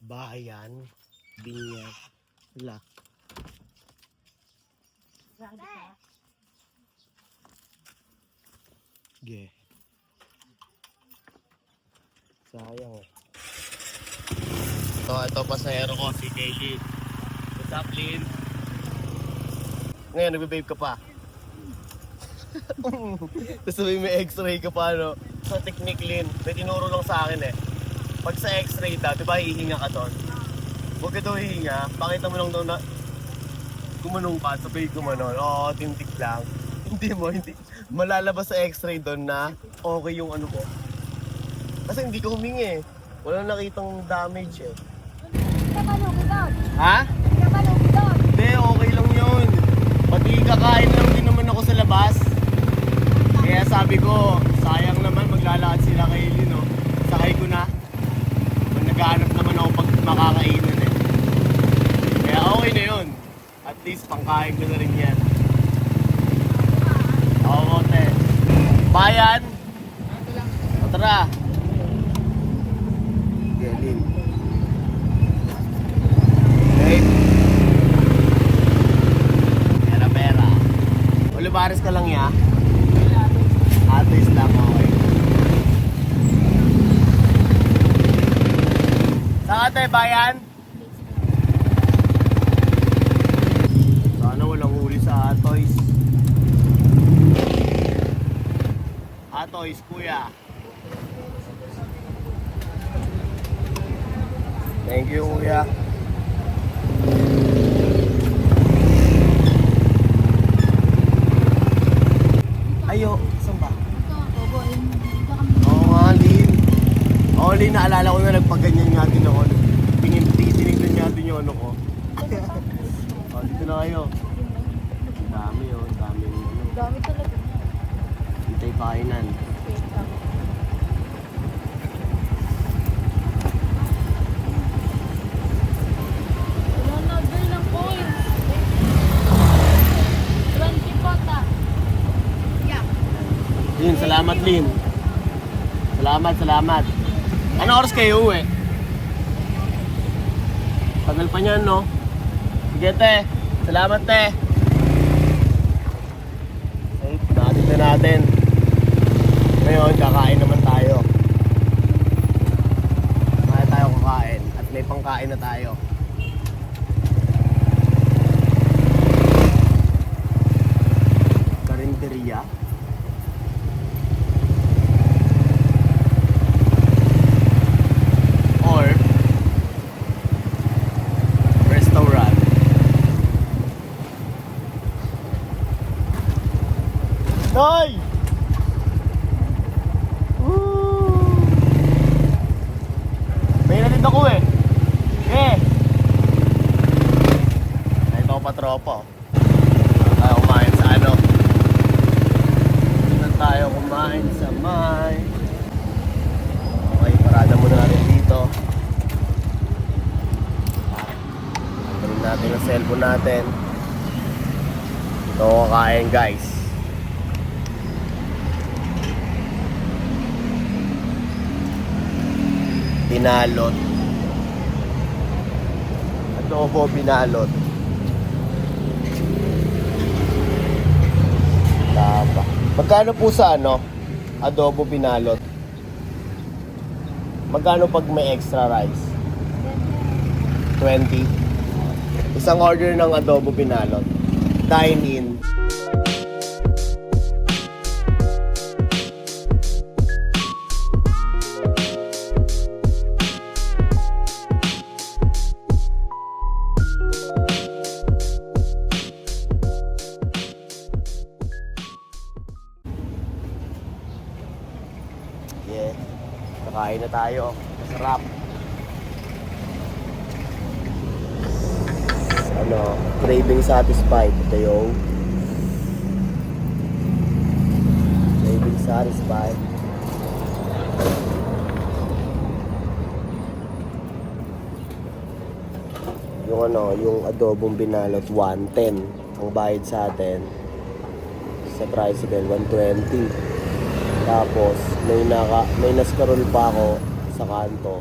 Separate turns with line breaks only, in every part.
Bayan, Binyag, wala. Ge. Sayang eh. Ito pasahero ko, si Kaylin. What's up, Lin? Ngayon, nagbe-babe ka pa. Tapos may x-ray ka pa, no? Sa technique, Lin, may tinuro lang sa akin eh. Pag sa x-ray daw, diba hihinga ka doon? Huwag ka daw hihinga, pakita mo lang daw na gumanong ka, sabay gumanon. Oo, tintik lang. Hindi. Malalabas sa x-ray doon na okay yung ano ko. Kasi hindi ko humingi eh. Wala nakitang damage eh. Ha? Hindi, okay lang yun. Pati kakain lang din naman ako sa labas. Kaya sabi ko, sayang naman maglalakad sila kay Lino. Sakay ko na. Naghahanap naman ako pag makakainan eh. Kaya okay na yun. At least pangkain ko na rin yan. Oo, te. Bayan! O, tara! Gelin. Okay. Pera. Olivares ka lang ya? Atis lang, okay. Saan tayo, Bayan? Sana walang huli sa Atoys. Atoys, kuya. Thank you, kuya. Ayo, saan ba? Oo nga, Lin. Oo, Lin, naalala ko na nagpaganyan nga din ako. Tinignan nga din yung ano ko. O, dito na kayo. Ang dami oh, ang dami yung ano.
Dami talaga.
Dito yung kainan.
Wala na, girl ng coins. 20 pata. Yeah.
Lin, salamat, Lin. Salamat. Ano oras kayo uwi? Tagal pa niyan, no? Sige, te. Salamat, te. Okay, natin na natin. Ngayon, kakain naman tayo. Kaya tayo kakain. At may pangkain na tayo. Karinderya. Or restaurant. Noy! May nalit ako eh. Ito ako patropa. Tayo kumain sa ano. Dito tayo kumain sa may. Okay, parada muna natin dito. Tarin natin ang cellphone natin. Ito ako kakain, guys. Binalot. Adobo binalot. Tama. Magkano po sa ano? Adobo binalot. Magkano pag may extra rice? 20. Isang order ng adobo binalot. Dine in. Yeah. Kakain na tayo. Masarap. Ano, craving satisfied. Ito yung craving satisfied. Yung ano, yung adobong binalot 110. Ang bayad sa atin sa tricycle 120. Tapos may naskarol pa ako sa kanto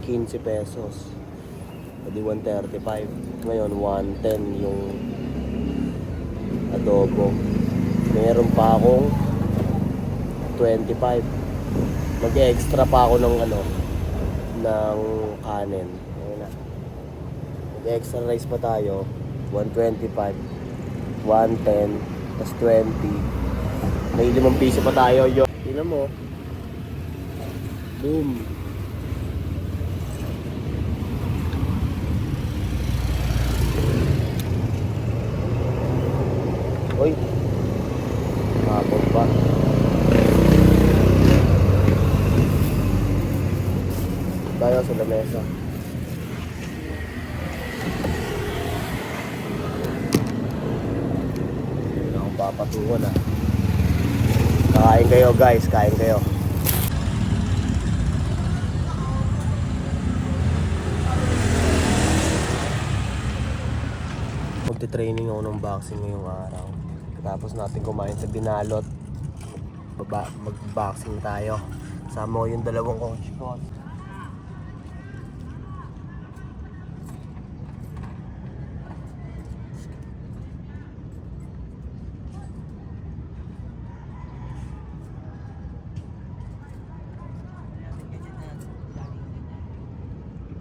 15 pesos. Pwede 135. Ngayon, 110 yung adobo. Meron pa akong 25. Mag-extra pa ako ng ng kanin. Ayun na. Mag-extra rice pa tayo. 125, 110, tas 20. May 5 piso pa tayo. Yo. Tingnan mo. Boom. Uy. Hapon pa. Tayo sa lamesa. Hindi na akong papatungan ah. Kain kayo guys, kain kayo. Magte-training ako ng boxing ngayong araw. Tapos natin kumain sa Binalot. Mag-boxing tayo. Sama ko yung dalawang coach ko.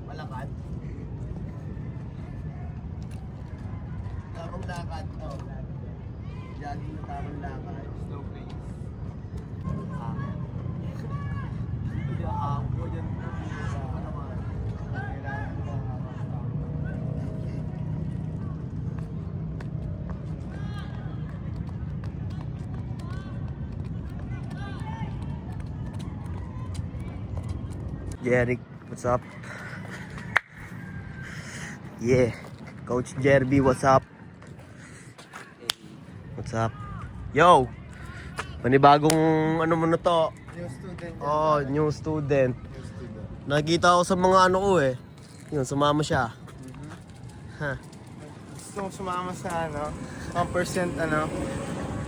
Malakad. Tamang lakad. Oh. Jogging na tamang lakad. Slow pace. Hindi ako dyan. Jeric, what's up? Yeah, Coach Jerby, what's up? What's up? Yo! Panibagong ano mo na to?
New student.
Oh, new student. Nakikita ko sa mga ano ko eh. Yun, sumama siya. Ha.
Gusto kong sumama sa 1%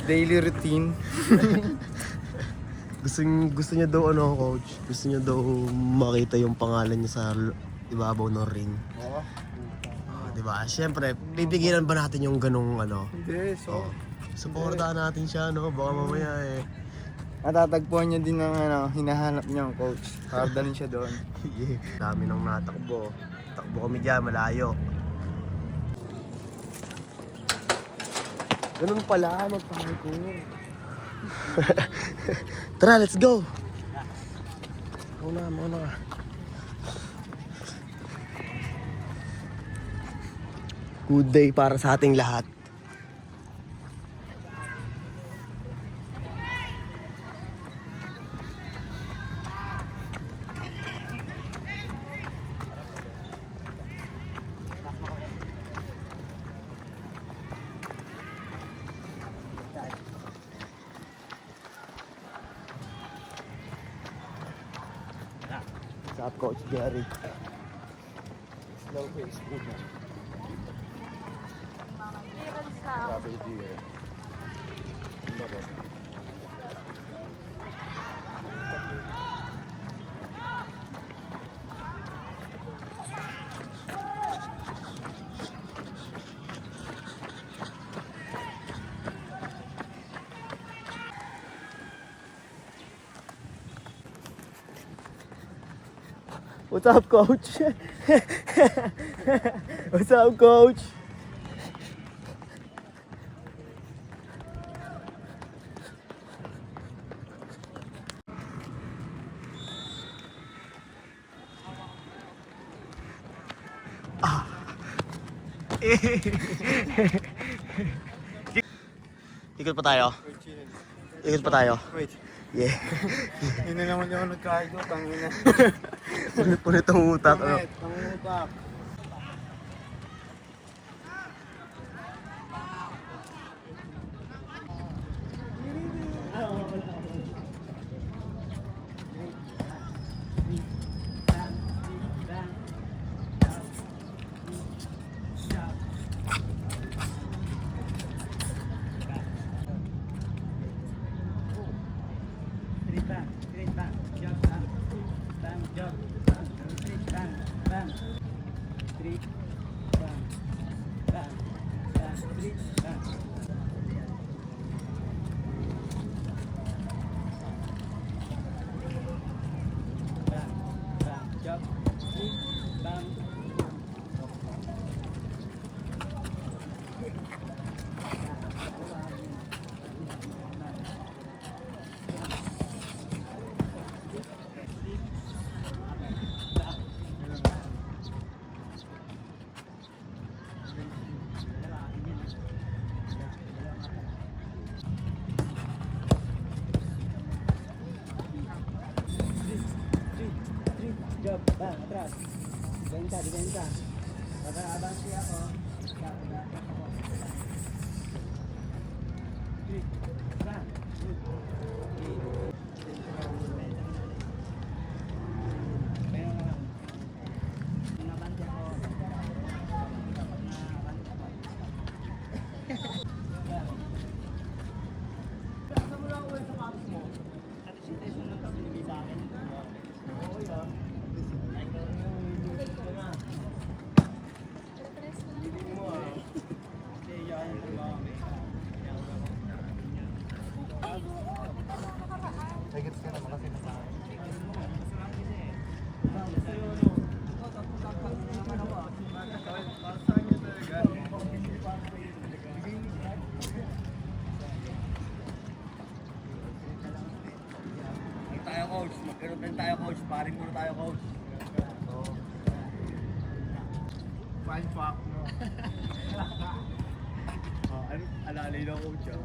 daily routine.
Gusto niya daw coach. Gusto niya daw makita yung pangalan niya sa ibabaw ng ring.
Oo.
Diba? Siyempre, pipigilan ba natin yung ganung
Hindi, so.
Supportahan natin siya, no? Baka mamaya eh.
Matatagpuan niya din ng hinahanap niyang coach. Kardanin siya doon.
Yeah. Dami nang natakbo. Takbo kami dyan, malayo. Ganun pala, magpapalipur. Tara, let's go! Mauna ka. Good day para sa ating lahat. What's up, Coach Jerry? Slow pace, good man. Grabe ito eh. What's up, Coach? What's up, Coach? Ikot pa tayo. Ikot pa tayo.
Wait.
Yeah.
Yun na naman yung nagkahigo, tangina.
Punit ang utak.
Pangit, pangutak.
Job, bang, atras. Dibenta, dibenta. Baka abang siya ako.
Higits ka na, makasi na sa akin.
Tayo coach, magkaroon din tayo coach, paring muna tayo coach.
Fine fuck mo.
Alalay na coach ah.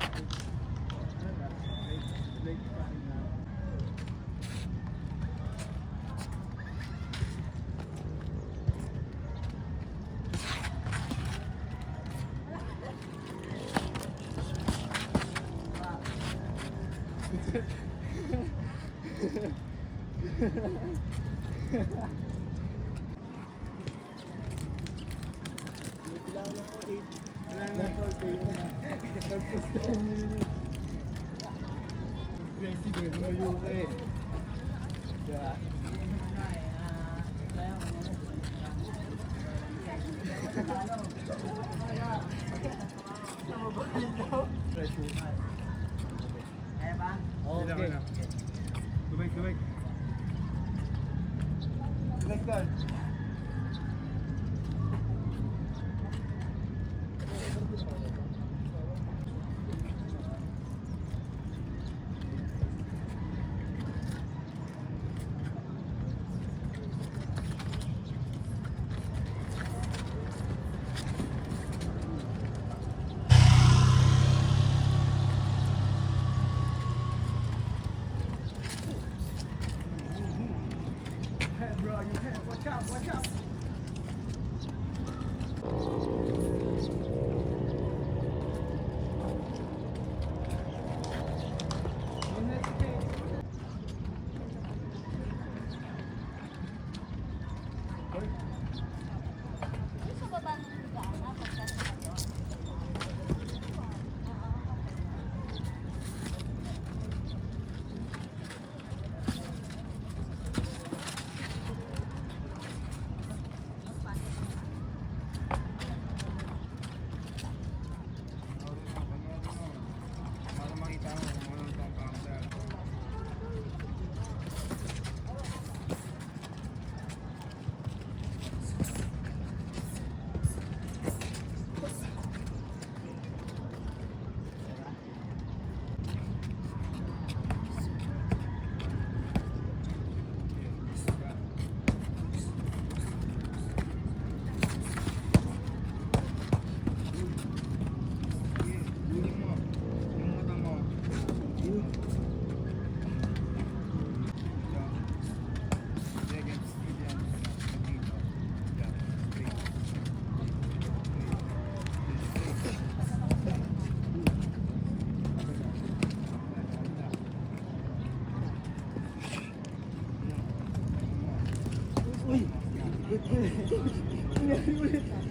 Okay.
Tubig. Tubig ka.
Sa baba ng higaan, pagkasama.
Para makita mo kung ano itong counter. Yung mata mo.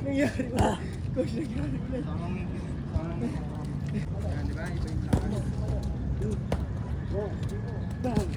Nangyari ulit. Coach, nangyari ulit.
Yan, di ba? Iba yung lakas.
Bang!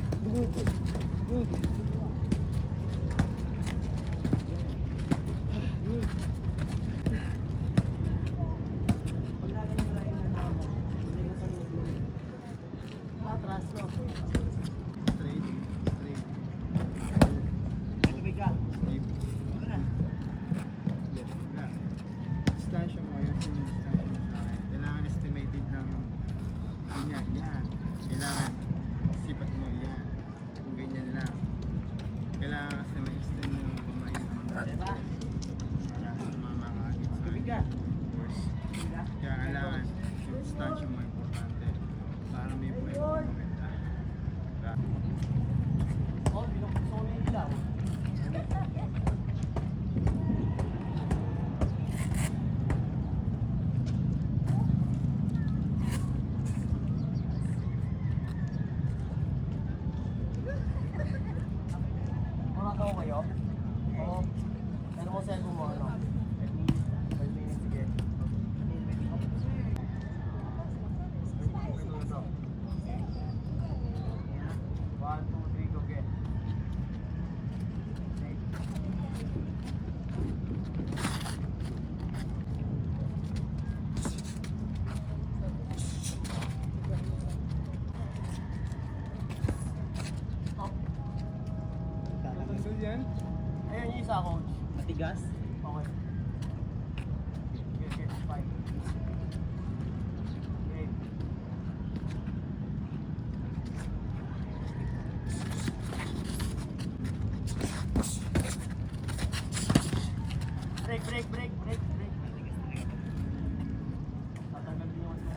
ano. 5 minutes, sige. Ito, ito. 1, 2, 3, go, get.
Tanggal yan?
Ayun yung isa, coach.
Matigas?
Okay. Get, fine. Okay. Break. Tatanggal din yung ano.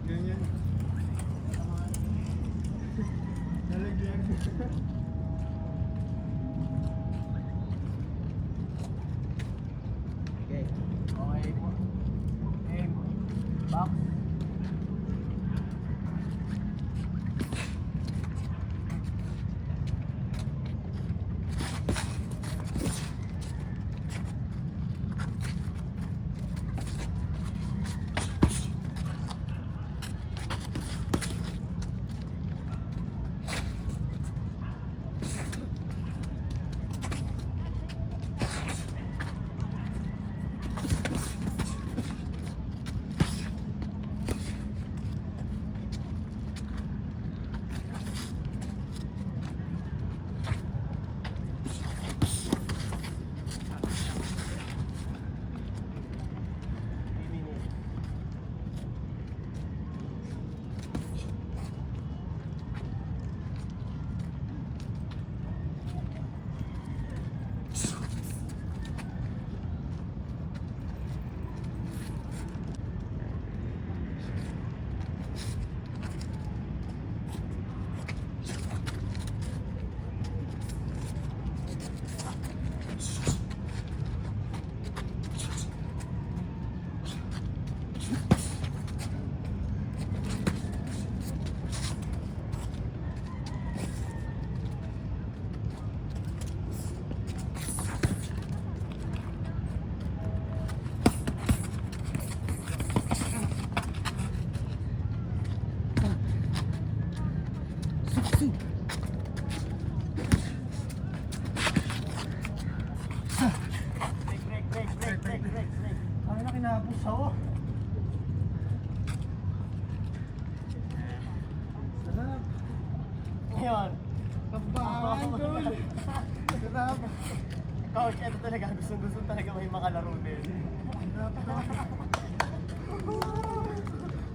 Ganyan. Nalagyan.
Okay.
Okay po. Aim. Back. Break. Ay, na kinapos ako.
Sarap.
Ngayon.
Kabahan ko. Sarap.
Coach, ito talaga. Gusto talaga may makalaro din.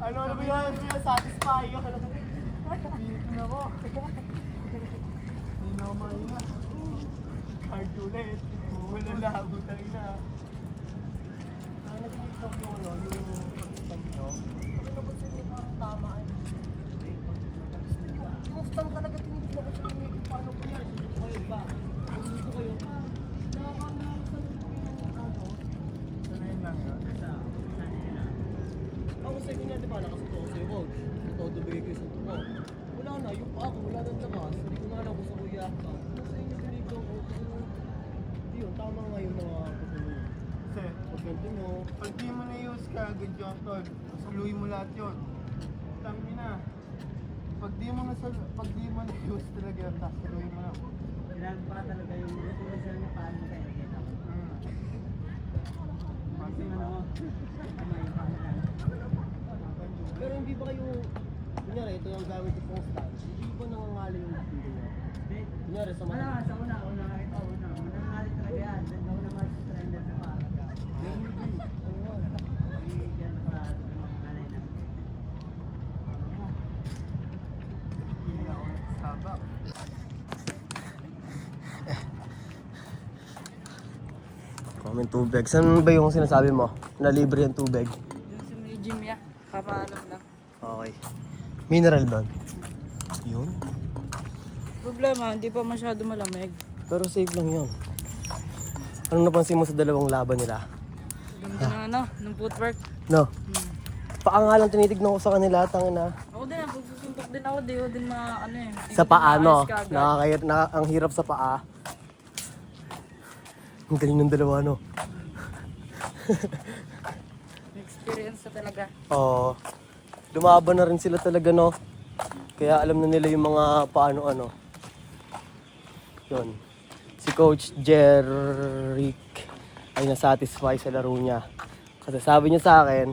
Ano ba yun? Satisfying.
Dito na ako. Hindi na ako mahinga.
Hard ulit. Wala labo tayo na. Nag-tiktok yung ano, yung pag-isang nyo. Sabi na ba sa'yo parang tama eh. Mustang talaga tinitignan ko sa inyo. Paano ko yan? Dito kayo ba? Dito kayo. Nakakanasan ko yung ano.
Sanayin lang yun.
Ako sa inyo di ba? Nakasuto ko sa'yo, coach. Todo bigay ko yung sunto ko. Wala na, yung pa ako, wala nang lakas. Hindi ko na alam kung sa kuya ka. Sa inyo tinito ko. Yun, tama nga yung mga kusunod.
Kasi,
Pagkanto nyo.
pag di mo na-use ka, agad yung tol. Suluhin mo lahat yun. Tangin na. Pag di mo na-use talaga, suluhin mo na.
Kailangan pa talaga yung utilizar niya paano kayo nakita ko. Kasi ano, tama yung paano lang.
Pero hindi ba kayo, kunyari, ito yung gamit yung pong stand, hindi ba nangangali yung hindi nyo? Kunyari, sa mga...
Sa una, nangangalit talaga yan. Then ako naman surrender sa para. Diyan pa nangangalay na.
Hindi ako nagsabak.
Comment tubig. Saan ba yung sinasabi mo? Na libre yung tubig?
Yung sa may gym niya, papaalam lang.
Okay. Mineral ba? Yun.
Problema, hindi pa masyado malamig.
Pero safe lang yun. Anong napansin mo sa dalawang laban nila?
Ganda na ano, ng footwork.
No? Paa nga lang tinitignan ko sa kanila, tangin na.
Ako din, pagsusunod suntok din ako, di ko din ano eh. Di
Sa
ko din
paa, no?
maayos kaagad.
Ang hirap sa paa. Ang galing ng dalawa, no?
Experience na talaga.
Oo. Lumaban na rin sila talaga, no? Kaya alam na nila yung mga paano-ano. Yun. Si Coach Jeric ay nasatisfy sa laro niya. Kasi sabi niya sa akin,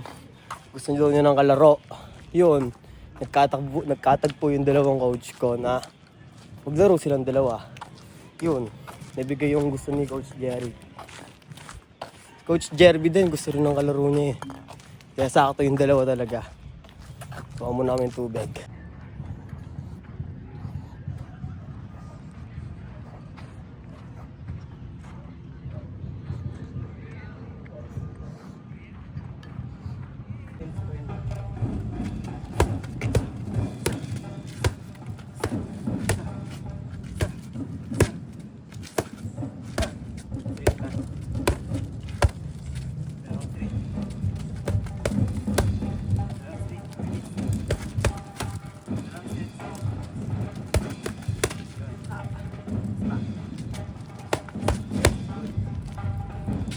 gusto niya ng kalaro. Yun. Nagkatagpo yung dalawang coach ko na maglaro silang dalawa. Yun. Nabigay yung gusto ni Coach Jeric. Coach Jerby din, gusto rin ng kalaro niya eh. Kaya sakto yung dalawa talaga. Kuha mo namin tubig.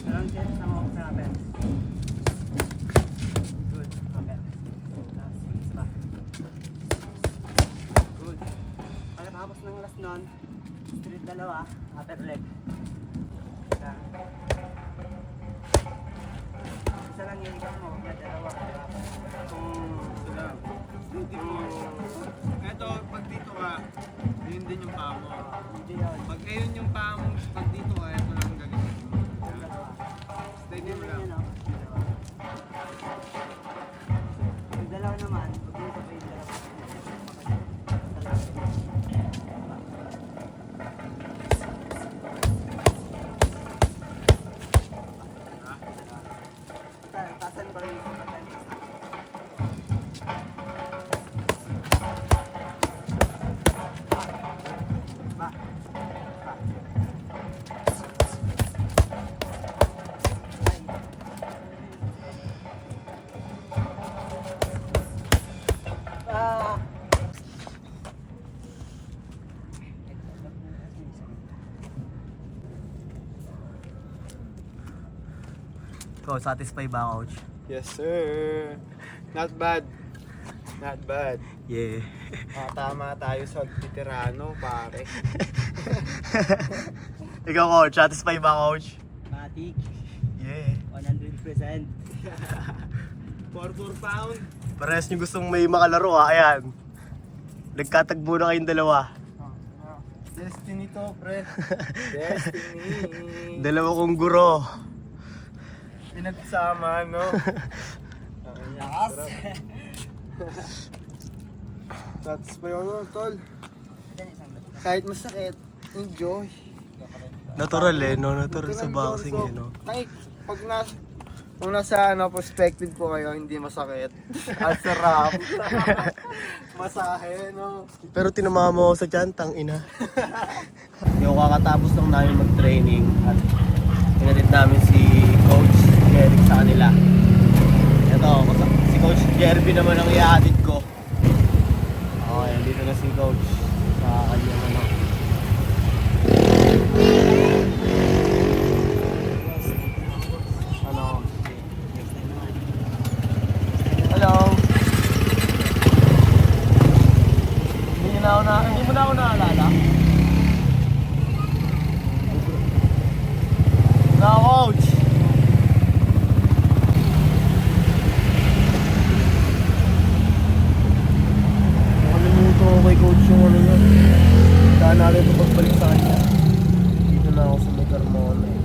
Dalawang set sa mga sa atin. Good. Okay. Last. Good. Pagkatapos ng last nun, straight dalawa, upper leg. Isa lang yung ikot mo, na dalawa.
Ito, pag dito ka, yun din yung paa mo.
Hindi yun.
Pag ngayon yung paa mo, pag dito ka, ito lang gagawin. Stay din mo lang.
Yun, oh. Yung dalawa naman, pag yung sabay yung dalawa. Tasan ko rin yung
Ikaw, satisfy ba, Coach?
Yes, sir. Not bad. Not bad.
Yeah.
Tama tayo sa veterano, pare.
Ikaw, Coach, satisfy ba, Coach?
Matic,
Yeah.
100%.
4 pound.
Parehas nyo gustong may makalaro, ha? Ayan. Nagkatagbo na kayong dalawa.
Destiny to, pre. Destiny.
Dalawa kong guro.
Pinagsama, no?
Lakas.
Satisfy ako, tol. Kahit masakit, enjoy.
Natural eh, no? Natural sa boxing eh, no?
Kahit pag kung nasa perspective ko kayo, hindi masakit. Ang sarap. Masahe, no?
Pero tinamama mo ako sa tiyantang, ina. Yung kakatapos lang namin mag-training at pinatid namin si Coach Jeric sa kanila. Ito, si Coach Jerby naman ang ihatid ko. Okay, dito na si Coach sa kanyang ano. Ano? Hello. Hindi mo na ako naalala? Na, Coach. Nakalimuto ko kay Coach yung ano yun. Daan natin ito pagbalik sa kanya. Dito na ako sa may Carmona.